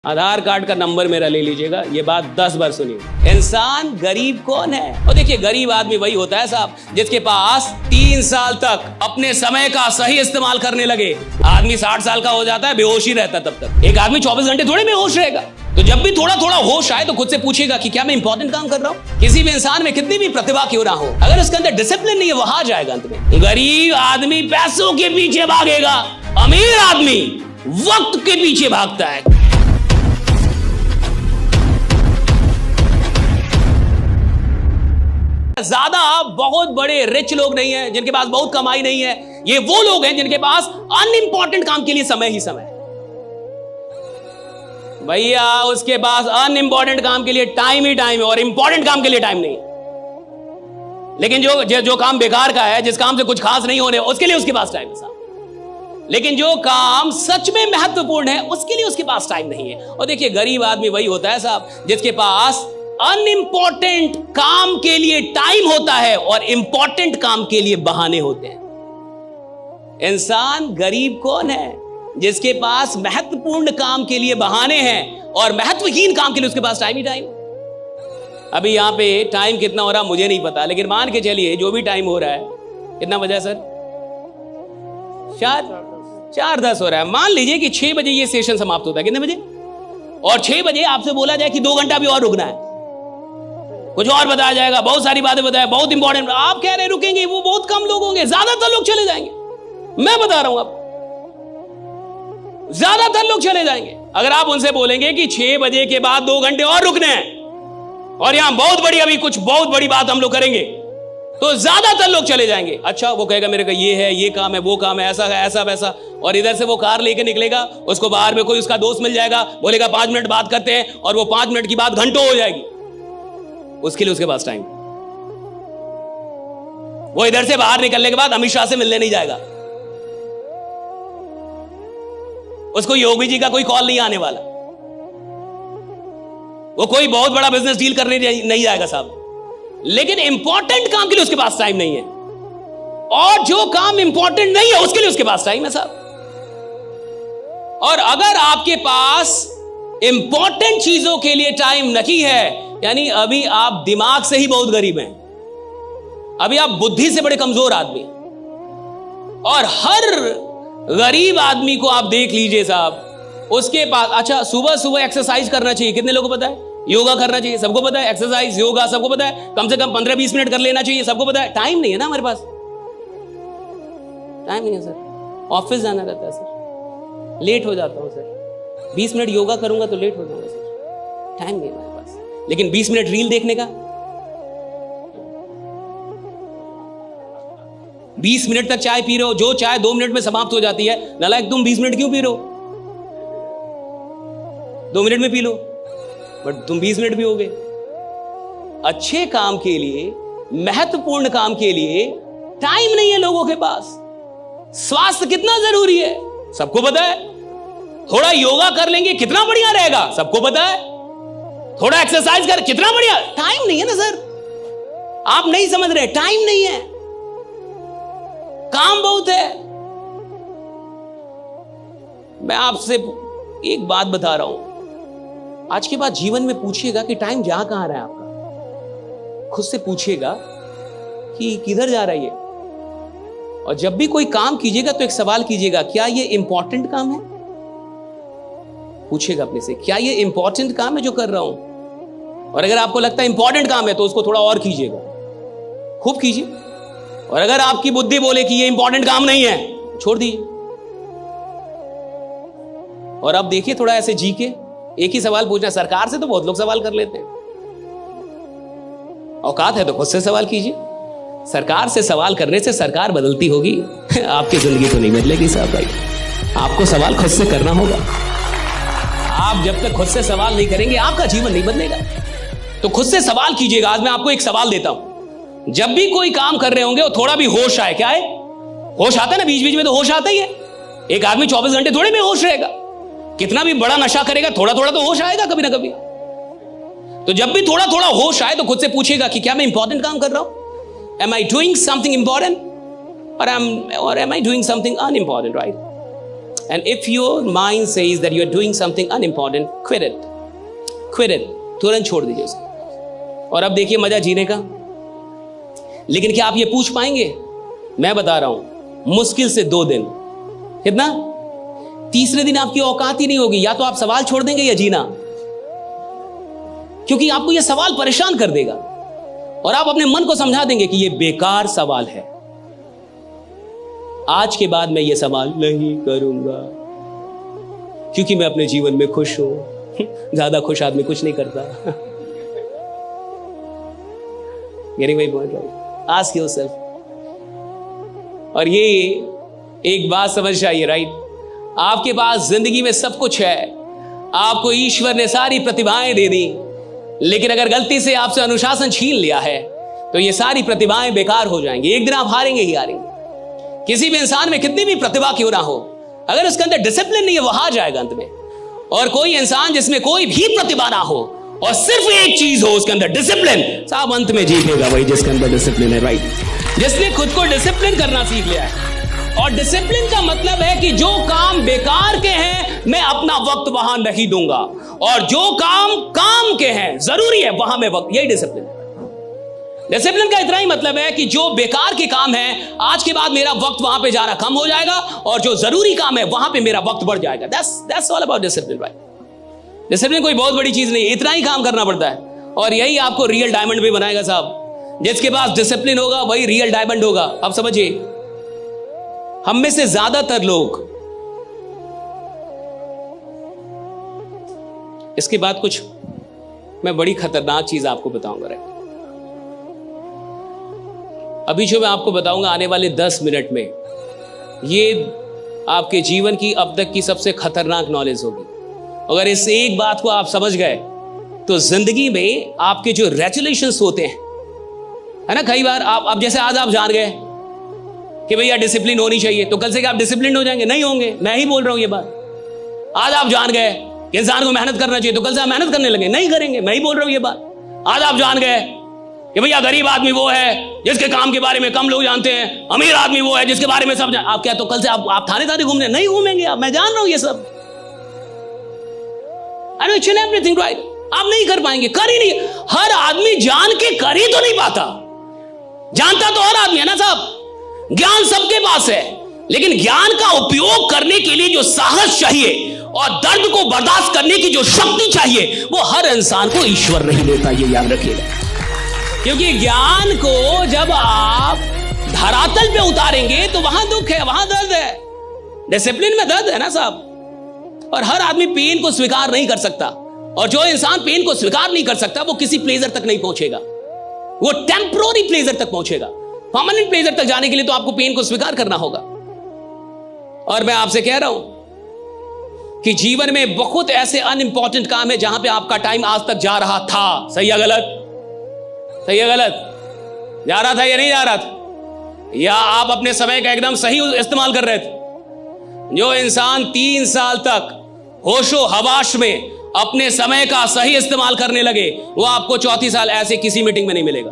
आधार card का number मेरा ले लीजिएगा, ये बात 10 बार सुनिए। इंसान गरीब कौन है? और देखिए, गरीब आदमी वही होता है साहब जिसके पास 3 साल तक अपने समय का सही इस्तेमाल करने लगे। आदमी 60 साल का हो जाता है, बेहोश ही रहता है तब तक। एक आदमी 24 घंटे थोड़े बेहोश रहेगा। तो जब भी थोड़ा थोड़ा होश आए तो खुद से पूछिएगा कि क्या मैं इंपॉर्टेंट काम कर रहा हूं। किसी भी इंसान में कितनी भी प्रतिभा क्यों ना हो, अगर उसके अंदर डिसिप्लिन नहीं है, वो हार जाएगा अंत में। गरीब आदमी पैसों के पीछे भागेगा, अमीर आदमी वक्त के पीछे भागता है। ज्यादा बहुत बड़े रिच लोग नहीं हैं जिनके पास बहुत कमाई नहीं है। ये वो लोग हैं जिनके पास अनइंपॉर्टेंट काम के लिए समय ही समय। भैया उसके पास अनइंपॉर्टेंट काम के लिए टाइम ही टाइम है और इंपॉर्टेंट काम के लिए टाइम नहीं। लेकिन जो काम बेकार का है, जिस काम से कुछ खास नहीं होने, उसके लिए उसके पास टाइम है साहब। लेकिन जो काम सच में महत्वपूर्ण है उसके लिए उसके पास टाइम नहीं है। और देखिए, गरीब आदमी वही होता है साहब जिसके पास अनइंपॉर्टेंट काम के लिए टाइम होता है और इंपॉर्टेंट काम के लिए बहाने होते हैं। इंसान गरीब कौन है? जिसके पास महत्वपूर्ण काम के लिए बहाने हैं और महत्वहीन काम के लिए उसके पास टाइम ही टाइम। अभी यहां पे टाइम कितना हो रहा मुझे नहीं पता, लेकिन मान के चलिए जो भी टाइम हो रहा है, कितना बजा है सर? 4:10 हो रहा है। मान लीजिए कि 6 बजे ये सेशन समाप्त होता है। कितने बजे? और 6 बजे आपसे बोला जाए कि 2 घंटा भी और रुकना है, कुछ और बताया जाएगा, बहुत सारी बातें बताया, बहुत इंपॉर्टेंट। आप कह रहे रुकेंगे, वो बहुत कम लोग होंगे, ज्यादातर लोग चले जाएंगे। मैं बता रहा हूं आपको, ज्यादातर लोग चले जाएंगे। अगर आप उनसे बोलेंगे कि 6 बजे के बाद 2 घंटे और रुकने हैं और यहां बहुत बड़ी अभी कुछ बहुत बड़ी बात हम लोग करेंगे, तो ज्यादातर लोग चले जाएंगे। अच्छा, वो कहेगा मेरे को ये है, ये काम है, वो काम है, ऐसा है, ऐसा वैसा। और इधर से वो कार लेके निकलेगा, उसको बाहर में कोई उसका दोस्त मिल जाएगा, बोलेगा 5 मिनट बात करते हैं, और वो 5 मिनट की बात घंटों हो जाएगी। उसके लिए उसके पास टाइम। वो इधर से बाहर निकलने के बाद अमित शाह से मिलने नहीं जाएगा, उसको योगी जी का कोई कॉल नहीं आने वाला, वो कोई बहुत बड़ा बिजनेस डील करने नहीं जाएगा साहब। लेकिन इंपॉर्टेंट काम के लिए उसके पास टाइम नहीं है, और जो काम इंपॉर्टेंट नहीं है उसके लिए उसके पास टाइम है साहब। और अगर आपके पास इंपॉर्टेंट चीजों के लिए टाइम नहीं है, यानी अभी आप दिमाग से ही बहुत गरीब हैं, अभी आप बुद्धि से बड़े कमजोर आदमी। और हर गरीब आदमी को आप देख लीजिए साहब, उसके पास, अच्छा, सुबह सुबह एक्सरसाइज करना चाहिए, कितने लोगों को पता है? योगा करना चाहिए, सबको पता है। एक्सरसाइज, योगा सबको पता है, कम से कम 15-20 मिनट कर लेना चाहिए, सबको पता है। टाइम नहीं है ना हमारे पास, टाइम नहीं है सर। ऑफिस जाना रहता है सर, लेट हो जाता हूं सर। 20 मिनट योगा करूंगा तो लेट हो जाऊंगा सर, टाइम नहीं है हमारे पास। लेकिन 20 मिनट रील देखने का, 20 मिनट तक चाय पी रहे हो, जो चाय 2 मिनट में समाप्त हो जाती है, नालायक तुम 20 मिनट क्यों पी रहे हो? 2 मिनट में पी लो, बट तुम 20 मिनट पियोगे। अच्छे काम के लिए, महत्वपूर्ण काम के लिए टाइम नहीं है लोगों के पास। स्वास्थ्य कितना जरूरी है सबको पता है। थोड़ा योगा कर लेंगे कितना बढ़िया रहेगा, सबको पता है। थोड़ा एक्सरसाइज कर कितना बढ़िया। टाइम नहीं है ना सर, आप नहीं समझ रहे, टाइम नहीं है, काम बहुत है। मैं आपसे एक बात बता रहा हूं, आज के बाद जीवन में पूछिएगा कि टाइम जा कहां रहा है आपका। खुद से पूछिएगा कि किधर जा रही है। और जब भी कोई काम कीजिएगा तो एक सवाल कीजिएगा, क्या ये इंपॉर्टेंट काम है? पूछिएगा अपने से, क्या ये इंपॉर्टेंट काम है जो कर रहा हूं? और अगर आपको लगता है इंपॉर्टेंट काम है तो उसको थोड़ा और कीजिएगा, खूब कीजिए। और अगर आपकी बुद्धि बोले कि ये इंपॉर्टेंट काम नहीं है, छोड़ दीजिए। और अब देखिए, थोड़ा ऐसे जी के एक ही सवाल पूछना। सरकार से तो बहुत लोग सवाल कर लेते हैं, औकात है तो खुद से सवाल कीजिए। सरकार से सवाल करने से सरकार बदलती होगी, आपकी जिंदगी तो नहीं बदलेगी साहब भाई। आपको सवाल खुद से करना होगा। आप जब तक खुद से सवाल नहीं करेंगे आपका जीवन नहीं बदलेगा। तो खुद से सवाल कीजिएगा। आज मैं आपको एक सवाल देता हूं, जब भी कोई काम कर रहे होंगे वो थोड़ा भी होश आए। क्या है? होश आता है ना, बीच बीच में तो होश आता ही है। एक आदमी 24 घंटे थोड़े में होश रहेगा, कितना भी बड़ा नशा करेगा, थोड़ा थोड़ा तो होश आएगा कभी ना कभी। तो जब भी थोड़ा थोड़ा होश आए तो खुद से पूछेगा कि क्या मैं इंपॉर्टेंट काम कर रहा हूं? Am I doing something important or am I doing something unimportant, right? And if your mind says that you are doing something unimportant, quit it. Quit it. तुरंत छोड़ दीजिए उसे। और अब देखिए मजा जीने का। लेकिन क्या आप ये पूछ पाएंगे? मैं बता रहा हूं, मुश्किल से 2 दिन। कितना? तीसरे दिन आपकी औकात ही नहीं होगी। या तो आप सवाल छोड़ देंगे या जीना, क्योंकि आपको यह सवाल परेशान कर देगा और आप अपने मन को समझा देंगे कि यह बेकार सवाल है। आज के बाद मैं ये सवाल नहीं करूंगा, क्योंकि मैं अपने जीवन में खुश हूं। ज्यादा खुश आदमी कुछ नहीं करता। Getting my point right? Ask yourself. और ये एक बात समझ आइए, राइट? आपके पास जिंदगी में सब कुछ है, आपको ईश्वर ने सारी प्रतिभाएं दे दी, लेकिन अगर गलती से आपसे अनुशासन छीन लिया है तो ये सारी प्रतिभाएं बेकार हो जाएंगी। एक दिन आप हारेंगे ही हारेंगे। किसी भी इंसान में कितनी भी प्रतिभा क्यों ना हो, अगर उसके अंदर डिसिप्लिन नहीं है, वो हार जाएगा अंत में। और कोई इंसान जिसमें कोई भी प्रतिभा ना हो और सिर्फ एक चीज हो उसके अंदर, डिसिप्लिन, साहब अंत में जीतेगा वही जिसके अंदर डिसिप्लिन है, राइट? जिसने खुद को डिसिप्लिन करना सीख लिया है। और डिसिप्लिन का मतलब है कि जो काम बेकार के हैं मैं अपना वक्त वहां नहीं दूंगा, और जो काम के हैं जरूरी है वहां मैं वक्त, यही डिसिप्लिन है। डिसिप्लिन का इतना ही मतलब है कि जो बेकार के काम है आज के बाद मेरा वक्त वहां पे जाना कम हो जाएगा, और जो जरूरी काम है वहां पे मेरा वक्त बढ़ जाएगा। That's all about discipline, right? Discipline कोई बहुत बड़ी चीज नहीं है, इतना ही काम करना पड़ता है, और यही आपको रियल डायमंड भी बनाएगा साहब। जिसके पास डिसिप्लिन होगा वही रियल डायमंड होगा। अब समझिए, हम में से ज्यादातर लोग, इसके बाद कुछ मैं बड़ी खतरनाक चीज आपको बताऊंगा, राइट? अभी जो मैं आपको बताऊंगा आने वाले 10 मिनट में, ये आपके जीवन की अब तक की सबसे खतरनाक नॉलेज होगी। अगर इस एक बात को आप समझ गए तो जिंदगी में आपके जो रेजुलेशंस होते हैं, है ना, कई बार आप, अब जैसे आज आप जान गए कि भैया डिसिप्लिन होनी चाहिए, तो कल से क्या आप डिसिप्लिन हो जाएंगे? नहीं होंगे। मैं ही बोल रहा हूं ये बात। आज आप जान गए कि इंसान को मेहनत करना चाहिए, तो कल से आप मेहनत करने लगे? नहीं करेंगे। मैं ही बोल रहा हूं ये बात। आज आप जान गए कि भैया गरीब आदमी वो है जिसके काम के बारे में कम लोग जानते हैं, अमीर आदमी वो है जिसके बारे में सब आप क्या, तो कल से आप थाने घूमने नहीं घूमेंगे आप। मैं जान रहा हूं ये सब। I know each and everything, right? आप नहीं कर पाएंगे, कर ही नहीं। हर आदमी जान के कर ही तो नहीं पाता। जानता तो हर आदमी है ना साहब। ज्ञान सबके पास है, लेकिन ज्ञान का उपयोग करने के लिए जो साहस चाहिए और दर्द को बर्दाश्त करने की जो शक्ति चाहिए, वो हर इंसान को ईश्वर नहीं देता, ये याद रखिएगा। क्योंकि ज्ञान को जब आप धरातल पे उतारेंगे तो वहां दुख है, वहां दर्द है। डिसिप्लिन में दर्द है ना साहब। और हर आदमी पेन को स्वीकार नहीं कर सकता, और जो इंसान पेन को स्वीकार नहीं कर सकता वो किसी प्लेजर तक नहीं पहुंचेगा, वो टेम्पररी प्लेजर तक पहुंचेगा। परमानेंट प्लेजर तक जाने के लिए तो आपको पेन को स्वीकार करना होगा। और मैं आपसे कह रहा हूं कि जीवन में बहुत ऐसे अनइंपॉर्टेंट काम है जहां पे आपका टाइम आज तक जा रहा था। सही है गलत? सही है गलत? जा रहा था या नहीं जा रहा था? या आप अपने समय का एकदम सही इस्तेमाल कर रहे थे? जो इंसान 3 साल तक होशो हवाश में अपने समय का सही इस्तेमाल करने लगे, वो आपको 34 साल ऐसे किसी मीटिंग में नहीं मिलेगा।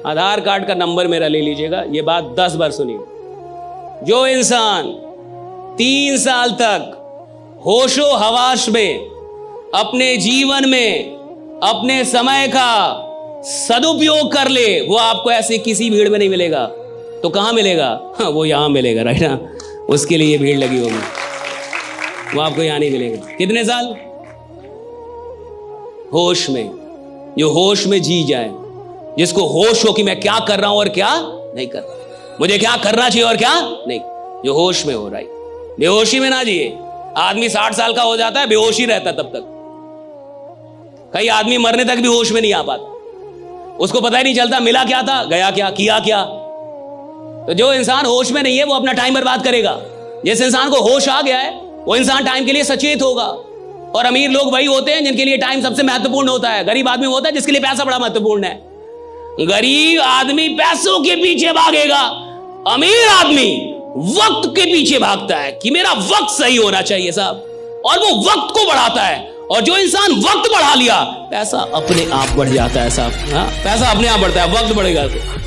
आधार कार्ड का नंबर मेरा ले लीजिएगा, ये बात 10 बार सुनिए। जो इंसान 3 साल तक होशो हवाश में अपने जीवन में अपने समय का सदुपयोग कर ले, वो आपको ऐसे किसी भीड़ में नहीं मिलेगा। तो कहां मिलेगा? हाँ, वो यहां मिलेगा, राइट ना? उसके लिए भीड़ लगी होगी, वो आपको यहां नहीं मिलेगा। कितने साल? होश में। जो होश में जी जाए, जिसको होश हो कि मैं क्या कर रहा हूं और क्या नहीं कर रहा, मुझे क्या करना चाहिए और क्या नहीं, जो होश में हो, राइट? बेहोशी में ना जिए। आदमी 60 साल का हो जाता है, बेहोशी रहता तब तक। कई आदमी मरने तक भी होश में नहीं आ पाता, उसको पता ही नहीं चलता मिला क्या था, गया क्या, किया क्या। तो जो इंसान होश में नहीं है वो अपना टाइम बर्बाद करेगा। जिस इंसान को होश आ गया है वो इंसान टाइम के लिए सचेत होगा। और अमीर लोग वही होते हैं जिनके लिए टाइम सबसे महत्वपूर्ण होता है। गरीब आदमी होता है जिसके लिए पैसा बड़ा महत्वपूर्ण है। गरीब आदमी पैसों के पीछे भागेगा, अमीर आदमी वक्त के पीछे भागता है कि मेरा वक्त सही होना चाहिए साहब, और वो वक्त को बढ़ाता है। और जो इंसान वक्त बढ़ा लिया, पैसा अपने आप बढ़ जाता है साहब। हाँ, पैसा अपने आप बढ़ता है, वक्त बढ़ेगा तो